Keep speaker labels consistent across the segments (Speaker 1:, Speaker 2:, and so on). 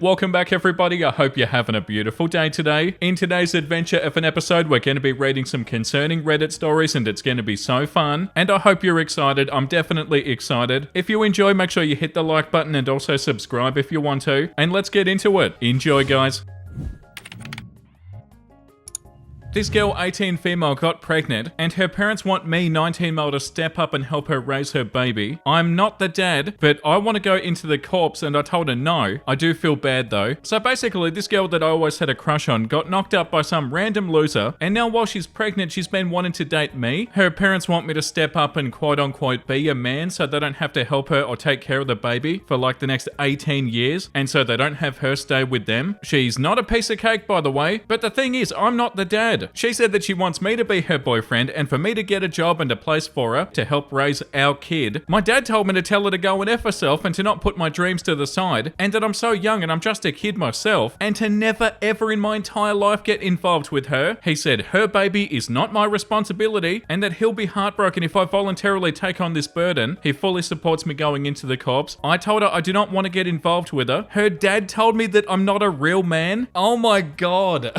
Speaker 1: Welcome back everybody, I hope you're having a beautiful day today. In today's adventure of an episode, we're going to be reading some concerning Reddit stories and it's going to be so fun. And I hope you're excited, I'm definitely excited. If you enjoy, make sure you hit the like button and also subscribe if you want to. And let's get into it. Enjoy guys. This girl, 18 female, got pregnant, and her parents want me, 19 male, to step up and help her raise her baby. I'm not the dad, but I want to go into the corpse, and I told her no. I do feel bad though. So basically, this girl that I always had a crush on got knocked up by some random loser, and now while she's pregnant, she's been wanting to date me. Her parents want me to step up and quote unquote be a man so they don't have to help her or take care of the baby for like the next 18 years, and so they don't have her stay with them. She's not a piece of cake, by the way, but the thing is, I'm not the dad. She said that she wants me to be her boyfriend and for me to get a job and a place for her to help raise our kid. My dad told me to tell her to go and F herself and to not put my dreams to the side, and that I'm so young and I'm just a kid myself, and to never ever in my entire life get involved with her. He said her baby is not my responsibility and that he'll be heartbroken if I voluntarily take on this burden. He fully supports me going into the corpse. I told her I do not want to get involved with her. Her dad told me that I'm not a real man. Oh my god.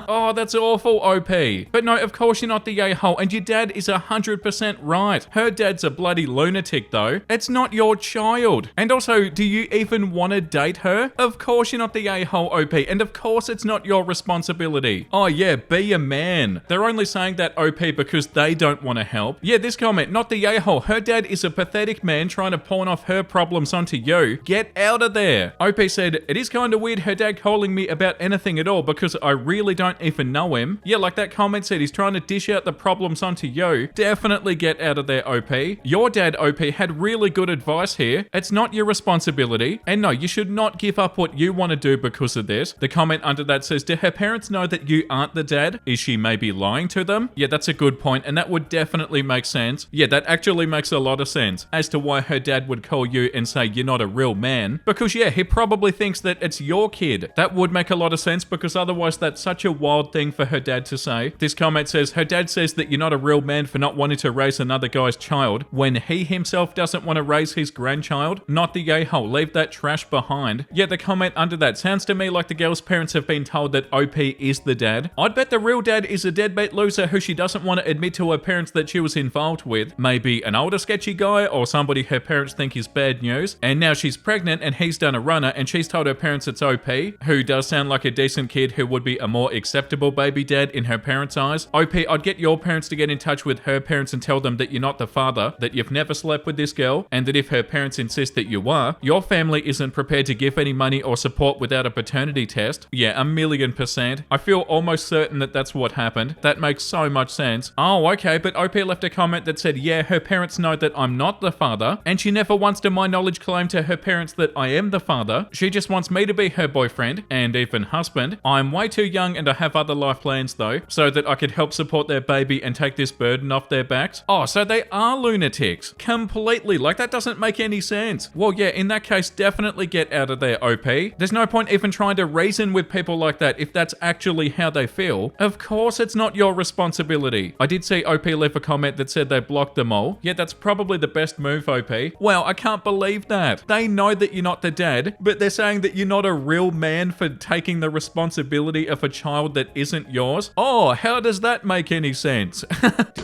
Speaker 1: Oh, that's awful, OP. But no, of course you're not the a-hole, and your dad is 100% right. Her dad's a bloody lunatic though. It's not your child. And also, do you even want to date her? Of course you're not the a-hole, OP, and of course it's not your responsibility. Oh yeah, be a man. They're only saying that, OP, because they don't want to help. Yeah, this comment, not the a-hole. Her dad is a pathetic man trying to pawn off her problems onto you. Get out of there. OP said, it is kind of weird her dad calling me about anything at all because I really don't even know him. Yeah, like that comment said, he's trying to dish out the problems onto you. Definitely get out of there, OP. Your dad, OP, had really good advice here. It's not your responsibility. And no, you should not give up what you want to do because of this. The comment under that says, do her parents know that you aren't the dad? Is she maybe lying to them? Yeah, that's a good point, and that would definitely make sense. Yeah, that actually makes a lot of sense as to why her dad would call you and say you're not a real man. Because yeah, he probably thinks that it's your kid. That would make a lot of sense because otherwise that's such a wild thing for her dad to say. This comment says, her dad says that you're not a real man for not wanting to raise another guy's child when he himself doesn't want to raise his grandchild. Not the a-hole, leave that trash behind. Yeah, the comment under that sounds to me like the girl's parents have been told that OP is the dad. I'd bet the real dad is a deadbeat loser who she doesn't want to admit to her parents that she was involved with. Maybe an older sketchy guy or somebody her parents think is bad news. And now she's pregnant and he's done a runner and she's told her parents it's OP, who does sound like a decent kid who would be a more acceptable baby dad in her parents' eyes. OP, I'd get your parents to get in touch with her parents and tell them that you're not the father, that you've never slept with this girl, and that if her parents insist that you are, your family isn't prepared to give any money or support without a paternity test. Yeah, 1,000,000%. I feel almost certain that that's what happened. That makes so much sense. Oh, okay, but OP left a comment that said, yeah, her parents know that I'm not the father, and she never once to my knowledge claim to her parents that I am the father. She just wants me to be her boyfriend, and even husband. I'm way too young and I have other life plans though, so that I could help support their baby and take this burden off their backs. Oh, so they are lunatics. Completely. Like, that doesn't make any sense. Well, yeah, in that case, definitely get out of there, OP. There's no point even trying to reason with people like that if that's actually how they feel. Of course it's not your responsibility. I did see OP leave a comment that said they blocked them all. Yeah, that's probably the best move, OP. Wow, I can't believe that. They know that you're not the dad, but they're saying that you're not a real man for taking the responsibility of a child that isn't yours. Oh, how does that make any sense?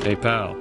Speaker 2: Hey pal,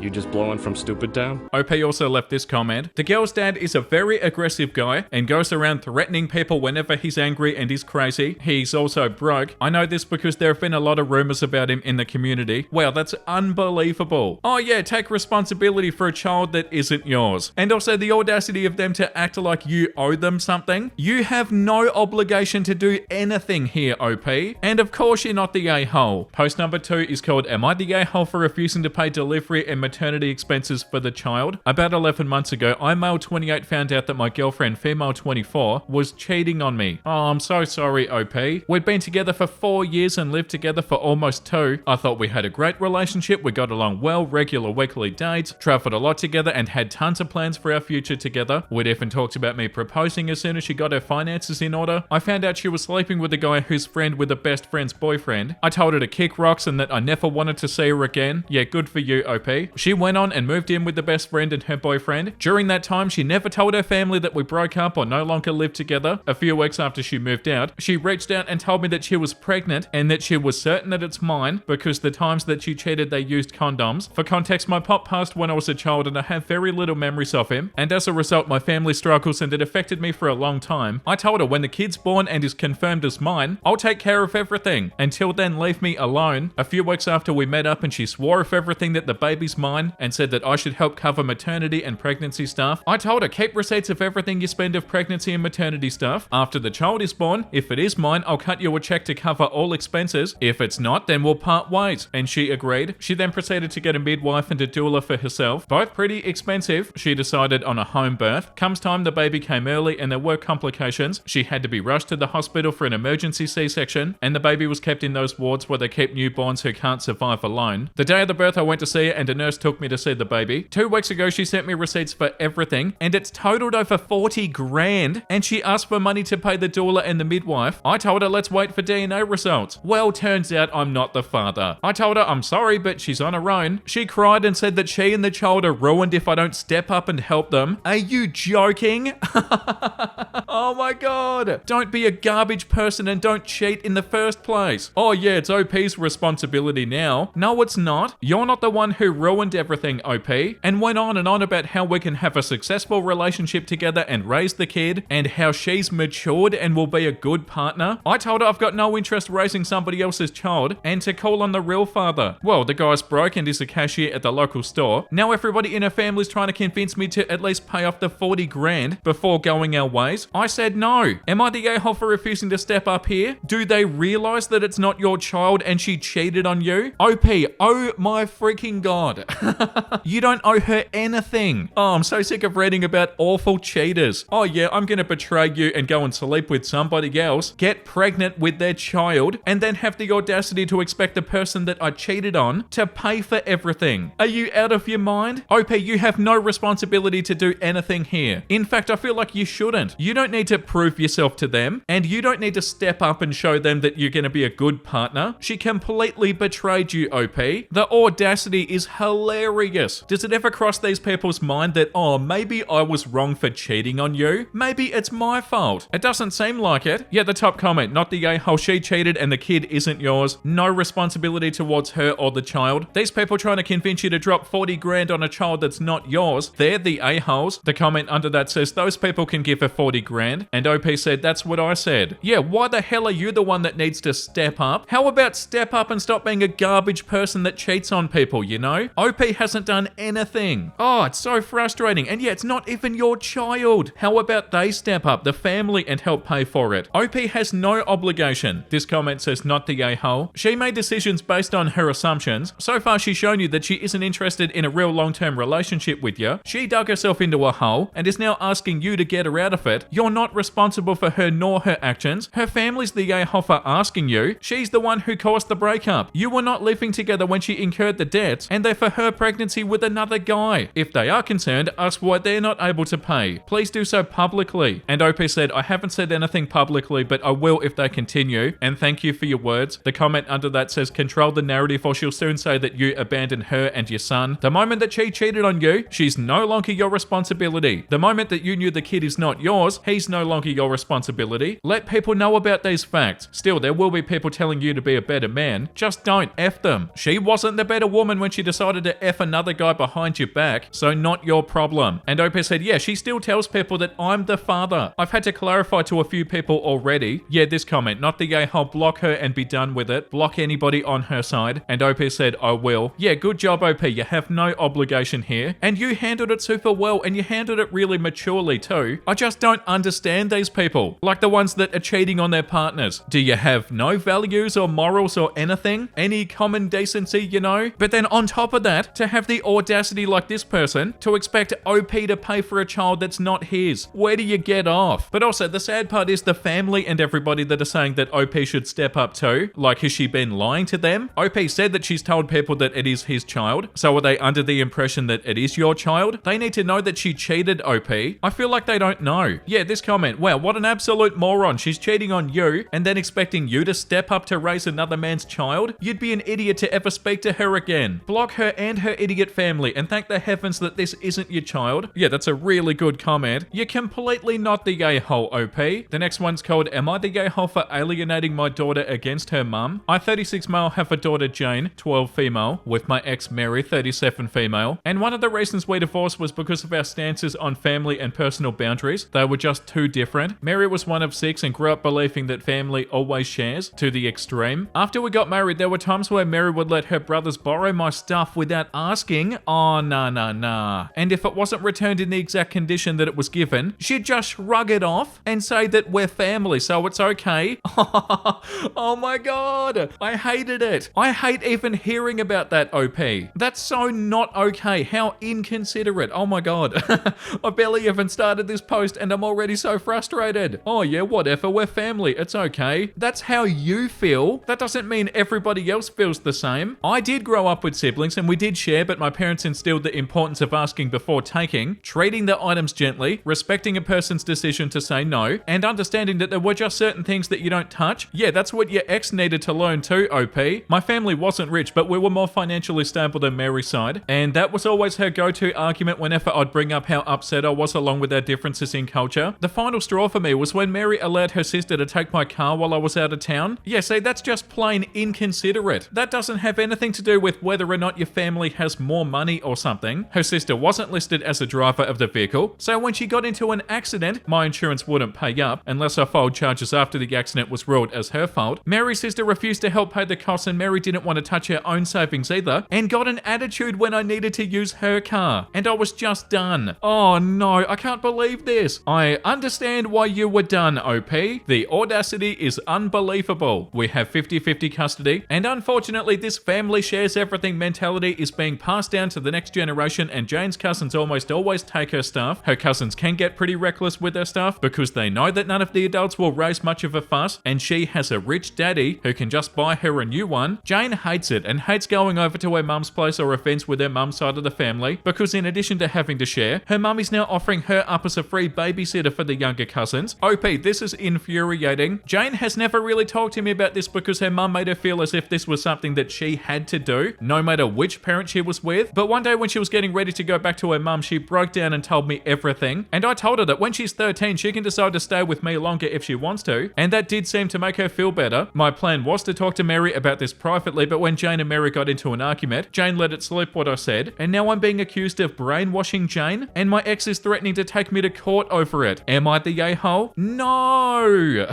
Speaker 2: you just blowing from Stupid Town?
Speaker 1: OP also left this comment. The girl's dad is a very aggressive guy and goes around threatening people whenever he's angry and is crazy. He's also broke. I know this because there have been a lot of rumors about him in the community. Wow, that's unbelievable. Oh yeah, take responsibility for a child that isn't yours. And also the audacity of them to act like you owe them something. You have no obligation to do anything here, OP. And of course you're not the a-hole. Post number 2 is called, am I the a-hole for refusing to pay delivery and maternity expenses for the child? About 11 months ago, I, male 28, found out that my girlfriend, female 24, was cheating on me. Oh, I'm so sorry, OP. We'd been together for 4 years and lived together for almost 2. I thought we had a great relationship, we got along well, regular weekly dates, traveled a lot together and had tons of plans for our future together. We'd even talked about me proposing as soon as she got her finances in order. I found out she was sleeping with a guy who's friend with a best friend's boyfriend. I told her to kick rocks and that I never wanted to see her again. Yeah, good for you, OP. She went on and moved in with the best friend and her boyfriend. During that time, she never told her family that we broke up or no longer lived together. A few weeks after she moved out, she reached out and told me that she was pregnant and that she was certain that it's mine because the times that she cheated, they used condoms. For context, my pop passed when I was a child and I have very little memories of him. And as a result, my family struggles and it affected me for a long time. I told her when the kid's born and is confirmed as mine, I'll take care of everything. Until then, leave me alone. A few weeks after we met up and she swore off everything that the baby's mine and said that I should help cover maternity and pregnancy stuff. I told her, keep receipts of everything you spend of pregnancy and maternity stuff. After the child is born, if it is mine, I'll cut you a check to cover all expenses. If it's not, then we'll part ways. And she agreed. She then proceeded to get a midwife and a doula for herself. Both pretty expensive. She decided on a home birth. Comes time, the baby came early and there were complications. She had to be rushed to the hospital for an emergency C-section, and the baby was kept in those wards where they keep newborns who can't survive alone. The day of the birth, I went to see her and a nurse took me to see the baby. 2 weeks ago, she sent me receipts for everything and it's totaled over 40 grand, and she asked for money to pay the doula and the midwife. I told her, let's wait for DNA results. Well, turns out I'm not the father. I told her I'm sorry, but she's on her own. She cried and said that she and the child are ruined if I don't step up and help them. Are you joking? Oh my god. Don't be a garbage person and don't cheat in the first place. Oh yeah, it's OP's responsibility now. No, it's not. You're not the one who ruined everything, OP. And went on and on about how we can have a successful relationship together and raise the kid, and how she's matured and will be a good partner. I told her I've got no interest raising somebody else's child and to call on the real father. Well, the guy's broke and is a cashier at the local store. Now everybody in her family's trying to convince me to at least pay off the 40 grand before going our ways. I said no. Am I the a-hole for refusing to step up here? Do they realize that it's not your child and she cheated on you? OP, oh my freaking god. You don't owe her anything. Oh, I'm so sick of reading about awful cheaters. Oh yeah, I'm gonna betray you and go and sleep with somebody else, get pregnant with their child, and then have the audacity to expect the person that I cheated on to pay for everything. Are you out of your mind? OP, you have no responsibility to do anything here. In fact, I feel like you shouldn't. You don't need to prove yourself to them, and you don't need to step up and show them that you're gonna be a good partner. She completely betrayed you, OP. The audacity is hilarious. Does it ever cross these people's mind that, oh, maybe I was wrong for cheating on you? Maybe it's my fault. It doesn't seem like it. Yeah, the top comment, not the a-hole, she cheated and the kid isn't yours. No responsibility towards her or the child. These people trying to convince you to drop 40 grand on a child that's not yours, they're the a-holes. The comment under that says those people can give her 40 grand, and OP said that's what I said. Yeah, why the hell are you the one that needs to step up? How about step up and stop being a garbage person that cheats on people, you know? OP hasn't done anything. Oh, it's so frustrating. And yeah, it's not even your child. How about they step up, the family, and help pay for it? OP has no obligation. This comment says not the a-hole. She made decisions based on her assumptions. So far, she's shown you that she isn't interested in a real long-term relationship with you. She dug herself into a hole and is now asking you to get her out of it. You're not responsible for her nor her actions. Her family's the a-hole for asking you. She's the one who caused the breakup. You were not living together when she incurred the debts, and they're for her pregnancy with another guy. If they are concerned, ask why they're not able to pay. Please do so publicly. And OP said, I haven't said anything publicly, but I will if they continue. And thank you for your words. The comment under that says, control the narrative or she'll soon say that you abandoned her and your son. The moment that she cheated on you, she's no longer your responsibility. The moment that you knew the kid is not yours, he's no longer your responsibility. Let people know about these facts. Still, there will be people telling you to be a better man. Just don't F them. She wasn't the better woman when she decided to F another guy behind your back, so not your problem. And OP said, yeah, she still tells people that I'm the father. I've had to clarify to a few people already. Yeah, this comment, not the a-hole, block her and be done with it. Block anybody on her side. And OP said, I will. Yeah, good job, OP. You have no obligation here. And you handled it super well, and you handled it really maturely too. I just don't understand these people. Like the ones that are cheating on their partners. Do you have no values or morals or anything? Any common decency, you know? But then on top of that, to have the audacity like this person to expect OP to pay for a child that's not his. Where do you get off? But also, the sad part is the family and everybody that are saying that OP should step up too. Like, has she been lying to them? OP said that she's told people that it is his child. So are they under the impression that it is your child? They need to know that she cheated, OP. I feel like they don't know. Yeah, this comment, wow, what an absolute moron. She's cheating on you and then expecting you to step up to raise another man's child? You'd be an idiot to ever speak to her again. Block her and her idiot family and thank the heavens that this isn't your child. Yeah, that's a really good comment. You're completely not the a-hole, OP. The next one's called, am I the a-hole for alienating my daughter against her mum? I, 36 male, have a daughter Jane, 12 female, with my ex Mary, 37 female. And one of the reasons we divorced was because of our stances on family and personal boundaries. They were just too different. Mary was one of 6 and grew up believing that family always shares to the extreme. After we got married, there were times where Mary would let her brothers borrow my stuff without asking. Oh, nah. And if it wasn't returned in the exact condition that it was given, she'd just shrug it off and say that we're family, so it's okay. Oh my god, I hated it. I hate even hearing about that, OP. That's so not okay. How inconsiderate. Oh my god. I barely even started this post and I'm already so frustrated. Oh yeah, whatever, we're family, it's okay. That's how you feel. That doesn't mean everybody else feels the same. I did grow up with siblings and we did share, but my parents instilled the importance of asking before taking, treating the items gently, respecting a person's decision to say no, and understanding that there were just certain things that you don't touch. Yeah, that's what your ex needed to learn too, OP. My family wasn't rich, but we were more financially stable than Mary's side, and that was always her go-to argument whenever I'd bring up how upset I was along with our differences in culture. The final straw for me was when Mary allowed her sister to take my car while I was out of town. Yeah, see, that's just plain inconsiderate. That doesn't have anything to do with whether or not your family has more money or something. Her sister wasn't listed as a driver of the vehicle, so when she got into an accident, my insurance wouldn't pay up unless I filed charges after the accident was ruled as her fault. Mary's sister refused to help pay the costs and Mary didn't want to touch her own savings either and got an attitude when I needed to use her car. And I was just done. Oh no, I can't believe this. I understand why you were done, OP. The audacity is unbelievable. We have 50-50 custody, and unfortunately this family shares everything mentality is being passed down to the next generation, and Jane's cousins almost always take her stuff. Her cousins can get pretty reckless with their stuff because they know that none of the adults will raise much of a fuss, and she has a rich daddy who can just buy her a new one. Jane hates it and hates going over to her mum's place or events with her mum's side of the family because in addition to having to share, her mum is now offering her up as a free babysitter for the younger cousins. OP, this is infuriating. Jane has never really talked to me about this because her mum made her feel as if this was something that she had to do, no matter which parent she was with. But one day when she was getting ready to go back to her mum, she broke down and told me everything. And I told her that when she's 13, she can decide to stay with me longer if she wants to. And that did seem to make her feel better. My plan was to talk to Mary about this privately, but when Jane and Mary got into an argument, Jane let it slip what I said. And now I'm being accused of brainwashing Jane, and my ex is threatening to take me to court over it. Am I the a-hole? No!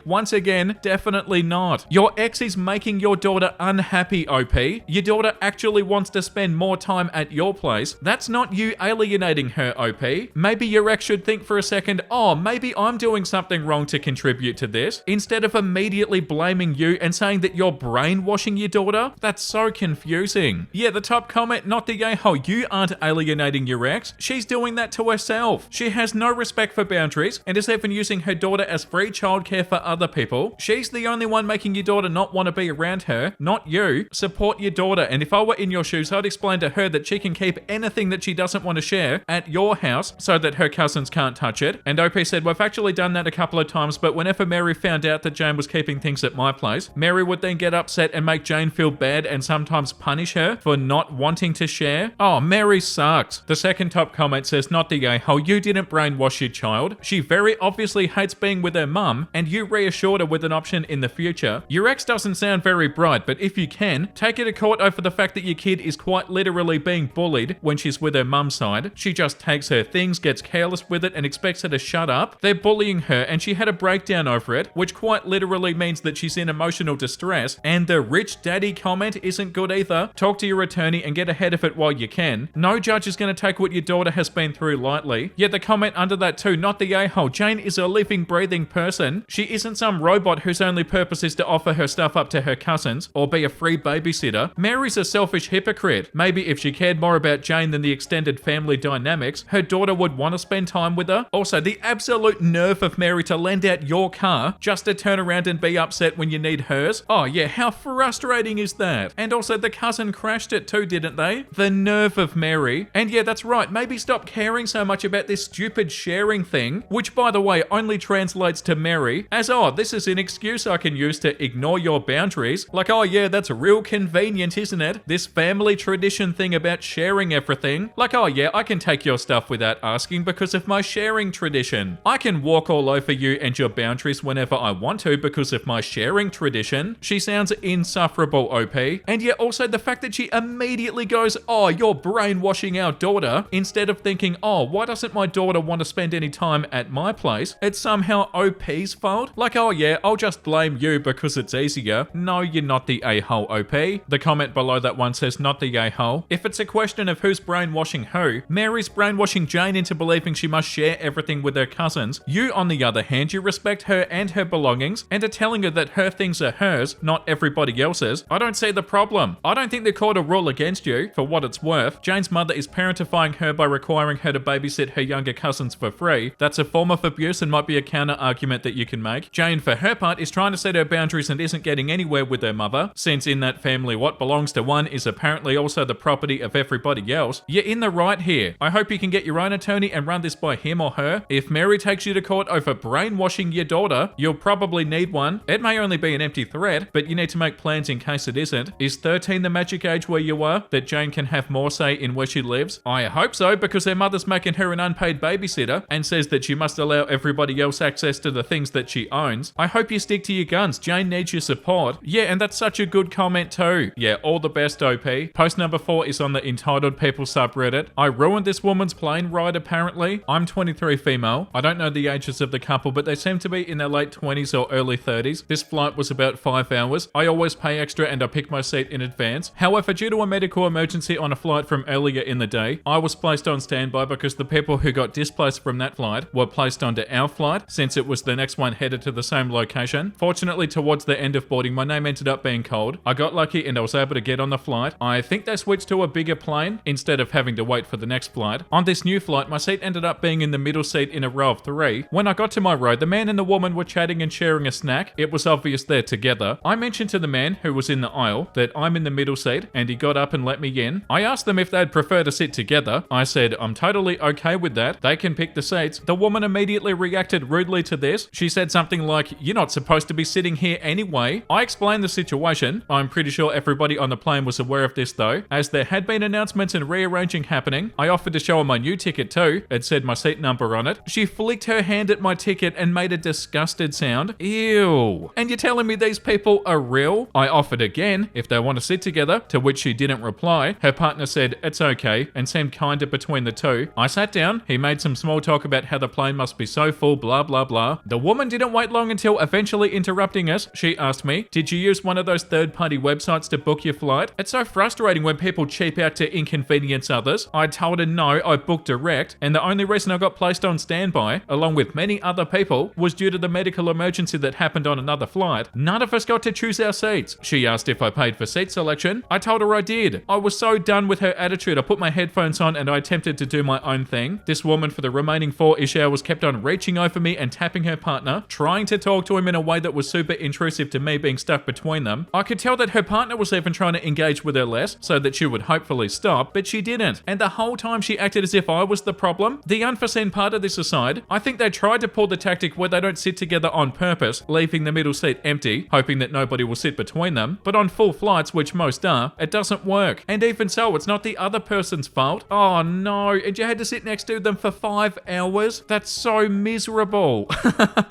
Speaker 1: Once again, definitely not. Your ex is making your daughter unhappy, OP. Your daughter actually wants to spend more time at your place. That's not you alienating her, OP. Maybe your ex should think for a second, oh, maybe I'm doing something wrong to contribute to this, instead of immediately blaming you and saying that you're brainwashing your daughter. That's so confusing. Yeah, the top comment, not the a-hole. You aren't alienating your ex. She's doing that to herself. She has no respect for boundaries and is even using her daughter as free childcare for other people. She's the only one making your daughter not want to be around her, not you. Support your daughter, and if I were in your shoes, I'd explain to her that she can keep anything that she doesn't want to share at your house so that her cousins can't touch it. And OP said, we've actually done that a couple of times, but whenever Mary found out that Jane was keeping things at my place, Mary would then get upset and make Jane feel bad and sometimes punish her for not wanting to share. Oh, Mary sucks. The second top comment says, not the a-hole, you didn't brainwash your child. She very obviously hates being with her mum, and you reassured her with an option in the future. Your ex doesn't sound very bright, but if you can, take her to court over the fact that your kid is quite literally being bullied when she's with her mum's side. She just takes her things, gets careless with it, and expects her to shut up. They're bullying her, and she had a breakdown over it, which quite literally means that she's in emotional distress, and the rich daddy comment isn't good either. Talk to your attorney and get ahead of it while you can. No judge is going to take what your daughter has been through lightly. Yet the comment under that too, not the a-hole. Jane is a living, breathing person. She isn't some robot whose only purpose is to offer her stuff up to her cousins or be a free babysitter. Mary's a selfish hypocrite. Maybe if she cared more about Jane than the extended family dynamics, her daughter would want to spend time with her. Also, the absolute nerve of Mary to lend out your car just to turn around and be upset when you need hers. Oh yeah, how frustrating is that? And also the cousin crashed it too, didn't they? The nerve of Mary. And yeah, that's right, maybe stop caring so much about this stupid sharing thing, which by the way only translates to Mary as, oh, this is an excuse I can use to ignore your boundaries. Like, oh yeah, that's real convenient, isn't it? This family tradition thing about sharing everything. Like, oh yeah, I can take your stuff without asking because of my sharing tradition. I can walk all over you and your boundaries whenever I want to because of my sharing tradition. She sounds insufferable, OP. And yet also the fact that she immediately goes, oh, you're brainwashing our daughter, instead of thinking, oh, why doesn't my daughter want to spend any time at my place? It's somehow OP's fault. Like, oh yeah, I'll just blame you because it's easier. No, you're not the a-hole, OP. The comment below that one says not the a-hole. If it's a question of who's brainwashing who, Mary's brainwashing Jane into believing she must share everything with her cousins. You, on the other hand, you respect her and her belongings and are telling her that her things are hers, not everybody else's. I don't see the problem. I don't think the court will rule against you, for what it's worth. Jane's mother is parentifying her by requiring her to babysit her younger cousins for free. That's a form of abuse and might be a counter argument that you can make. Jane, for her part, is trying to set her boundaries and isn't getting anywhere with her mother, since in that family what belongs to one is apparently also the property of everybody else. You're in the right here. I hope you can get your own attorney and run this by him or her. If Mary takes you to court over brainwashing your daughter, you'll probably need one. It may only be an empty threat, but you need to make plans in case it isn't. Is 13 the magic age where you are, that Jane can have more say in where she lives? I hope so, because her mother's making her an unpaid babysitter and says that she must allow everybody else access to the things that she owns. I hope you stick to your guns. Jane needs your support. Yeah, and that's such a good comment too. Yeah, all the best, OP. Post number 4 is on the Entitled People subreddit. I ruined this woman's plane ride apparently. I'm 23 female. I don't know the ages of the couple, but they seem to be in their late 20s or early 30s. This flight was about 5 hours. I always pay extra and I pick my seat in advance. However, due to a medical emergency on a flight from earlier in the day, I was placed on standby because the people who got displaced from that flight were placed onto our flight since it was the next one headed to the same location. Fortunately, towards the end of boarding, my name ended up being called. I got lucky and I was able to get on the flight. I think they switched to a bigger plane instead of having to wait for the next flight. On this new flight, my seat ended up being in the middle seat in a row of 3. When I got to my row, the man and the woman were chatting and sharing a snack. It was obvious they're together. I mentioned to the man who was in the aisle that I'm in the middle seat and he got up and let me in. I asked them if they'd prefer to sit together. I said, I'm totally okay with that. They can pick the seats. The woman immediately reacted rudely to this. She said something like, you're not supposed to be sitting here anyway. I explained the situation. I'm pretty sure everybody on the plane was aware of this though, as there had been announcements and rearranging happening. I offered to show her my new ticket too. It said my seat number on it. She flicked her hand at my ticket and made a disgusted sound. Ew. And you're telling me these people are real? I offered again if they want to sit together, to which she didn't reply. Her partner said it's okay and seemed kinder between the two. I sat down. He made some small talk about how the plane must be so full, blah blah blah. The woman didn't wait long until eventually interrupting us. She asked me, did you use one of those third-party websites to book your flight? It's so frustrating when people cheap out to inconvenience others. I told her no, I booked direct, and the only reason I got placed on standby, along with many other people, was due to the medical emergency that happened on another flight. None of us got to choose our seats. She asked if I paid for seat selection. I told her I did. I was so done with her attitude. I put my headphones on and I attempted to do my own thing. This woman for the remaining 4-ish hours kept on reaching over me and tapping her partner, trying to talk to him in a way that was super intrusive to me being stuck between them. I could tell that her partner was even trying to engage with her less so that she would hopefully stop, but she didn't. And the whole time she acted as if I was the problem. The unforeseen part of this aside, I think they tried to pull the tactic where they don't sit together on purpose, leaving the middle seat empty, hoping that nobody will sit between them. But on full flights, which most are, it doesn't work. And even so, it's not the other person's fault. Oh no, and you had to sit next to them for 5 hours? That's so miserable.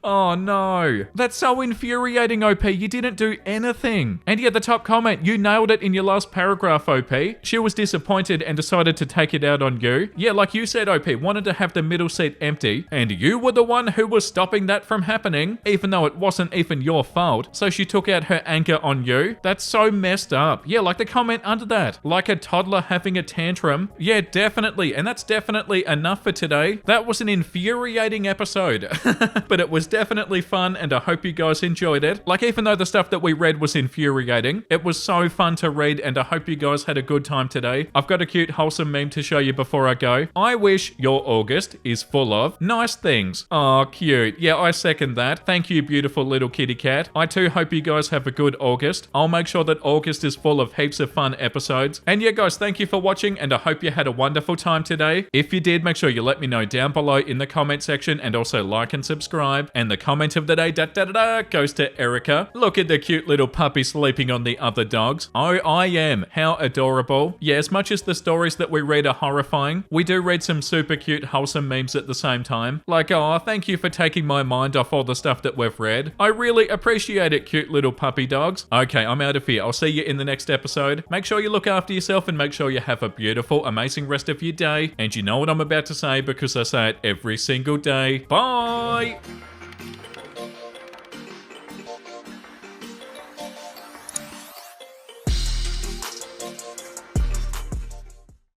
Speaker 1: Oh no. That's so infuriating, OP. You didn't do anything. And yeah, the top comment, you nailed it in your last paragraph, OP. She was disappointed and decided to take it out on you. Yeah, like you said, OP, wanted to have the middle seat empty, and you were the one who was stopping that from happening, even though it wasn't even your fault. So she took out her anger on you. That's so messed up. Yeah, like the comment under that. Like a toddler having a tantrum. Yeah, definitely. And that's definitely enough for today. That was an infuriating episode. But it was definitely fun, and I hope you guys enjoyed it. Like, even though the stuff that we read was infuriating, it was so fun to read, and I hope you guys had a good time today. I've got a cute, wholesome meme to show you before I go. I wish your August is full of nice things. Aw, cute. Yeah, I second that. Thank you, beautiful little kitty cat. I too hope you guys have a good August. I'll make sure that August is full of heaps of fun episodes. And yeah, guys, thank you for watching, and I hope you had a wonderful time today. If you did, make sure you let me know down below in the comment section, and also like and subscribe. And the comment of the day, goes to Erica. Look at the cute little puppy sleeping on the other dogs. Oh, I am them. How adorable. Yeah, as much as the stories that we read are horrifying, we do read some super cute, wholesome memes at the same time. Like, oh, thank you for taking my mind off all the stuff that we've read. I really appreciate it, cute little puppy dogs. Okay, I'm out of here. I'll see you in the next episode. Make sure you look after yourself and make sure you have a beautiful, amazing rest of your day. And you know what I'm about to say because I say it every single day. Bye!